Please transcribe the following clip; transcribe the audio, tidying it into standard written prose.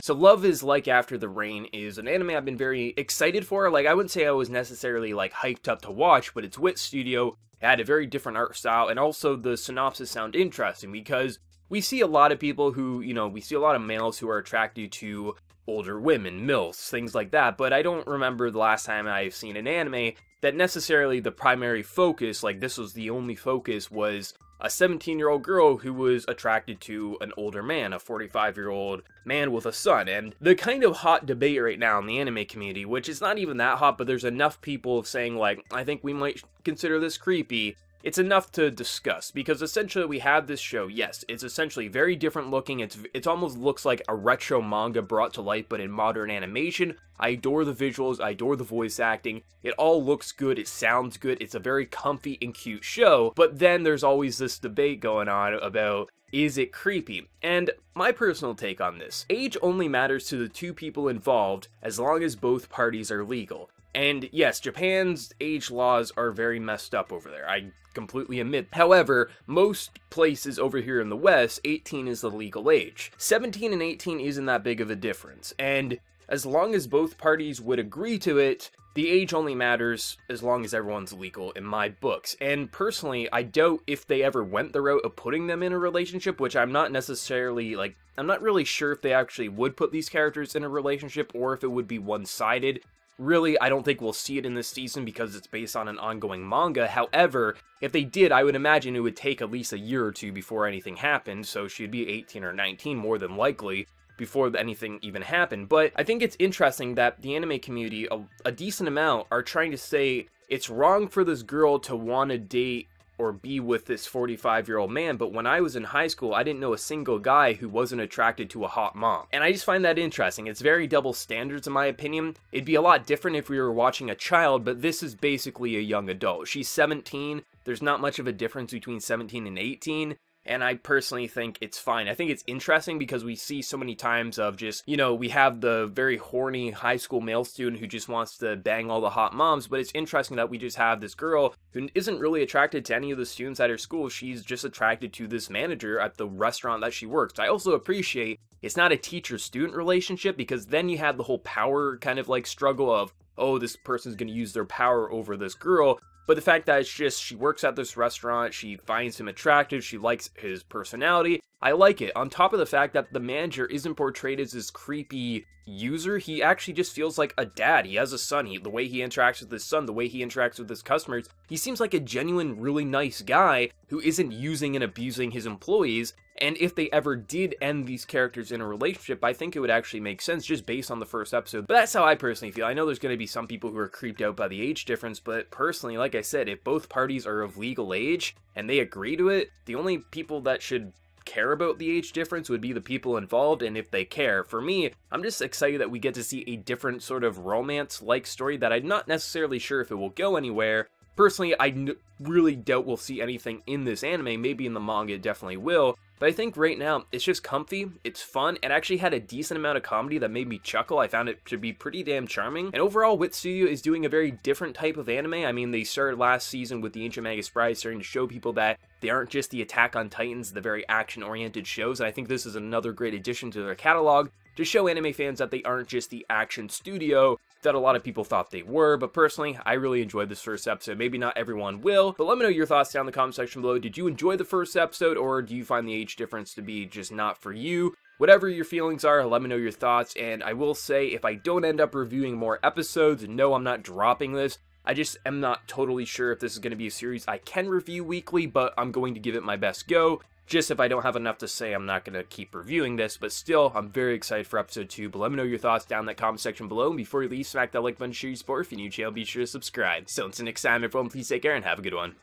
So Love is Like After the Rain is an anime I've been very excited for. Like, I wouldn't say I was necessarily, like, hyped up to watch, but it's Wit Studio. It had a very different art style, and also the synopsis sound interesting, because we see a lot of people who, we see a lot of males who are attracted to older women, MILFs, things like that, but I don't remember the last time I've seen an anime that necessarily the primary focus, like this was the only focus, was a 17-year-old girl who was attracted to an older man, a 45-year-old man with a son. And the kind of hot debate right now in the anime community, which is not even that hot, but there's enough people saying, like, I think we might consider this creepy, it's enough to discuss, because essentially we have this show. Yes, it's essentially very different looking. It almost looks like a retro manga brought to life, but in modern animation. I adore the visuals, I adore the voice acting. It all looks good, it sounds good, it's a very comfy and cute show, but then there's always this debate going on about, is it creepy? And my personal take on this, age only matters to the two people involved as long as both parties are legal. And yes, Japan's age laws are very messed up over there, I completely admit. However, most places over here in the West, 18 is the legal age. 17 and 18 isn't that big of a difference, and as long as both parties would agree to it, the age only matters as long as everyone's legal in my books. And personally, I doubt if they ever went the route of putting them in a relationship, which I'm not necessarily, like, I'm not really sure if they actually would put these characters in a relationship or if it would be one-sided. Really, I don't think we'll see it in this season because it's based on an ongoing manga. However, if they did, I would imagine it would take at least a year or two before anything happened, so she'd be 18 or 19 more than likely before anything even happened. But I think it's interesting that the anime community, a decent amount, are trying to say it's wrong for this girl to want to date or be with this 45-year-old man, but when I was in high school, I didn't know a single guy who wasn't attracted to a hot mom. And I just find that interesting. It's very double standards in my opinion. It'd be a lot different if we were watching a child, but this is basically a young adult. She's 17, there's not much of a difference between 17 and 18, and I personally think it's fine. I think it's interesting because we see so many times of just, we have the very horny high school male student who just wants to bang all the hot moms, but it's interesting that we just have this girl who isn't really attracted to any of the students at her school. She's just attracted to this manager at the restaurant that she works. I also appreciate it's not a teacher-student relationship, because then you have the whole power kind of like struggle of, oh, this person's going to use their power over this girl. But the fact that it's just, she works at this restaurant, she finds him attractive, she likes his personality, I like it. On top of the fact that the manager isn't portrayed as this creepy user, he actually just feels like a dad. He has a son, the way he interacts with his son, the way he interacts with his customers, he seems like a genuine, really nice guy who isn't using and abusing his employees. And if they ever did end these characters in a relationship, I think it would actually make sense just based on the first episode. But that's how I personally feel. I know there's going to be some people who are creeped out by the age difference, but personally, like I said, if both parties are of legal age and they agree to it, the only people that should care about the age difference would be the people involved, and if they care. For me, I'm just excited that we get to see a different sort of romance-like story that I'm not necessarily sure if it will go anywhere. Personally, I really doubt we'll see anything in this anime. Maybe in the manga it definitely will. But I think right now, it's just comfy, it's fun, it actually had a decent amount of comedy that made me chuckle. I found it to be pretty damn charming. And overall, Wit Studio is doing a very different type of anime. I mean, they started last season with the Ancient Magus Bride, starting to show people that they aren't just the Attack on Titans, the very action-oriented shows. And I think this is another great addition to their catalog to show anime fans that they aren't just the action studio that a lot of people thought they were. But personally, I really enjoyed this first episode. Maybe not everyone will, but let me know your thoughts down in the comment section below. Did you enjoy the first episode, or do you find the age difference to be just not for you? Whatever your feelings are, let me know your thoughts. And I will say, if I don't end up reviewing more episodes, no, I'm not dropping this. I just am not totally sure if this is going to be a series I can review weekly, but I'm going to give it my best go. Just if I don't have enough to say, I'm not going to keep reviewing this, but still, I'm very excited for episode 2. But let me know your thoughts down in that comment section below. And before you leave, smack that like button, share your support. If you're new to the channel, be sure to subscribe. So until next time, everyone, please take care and have a good one.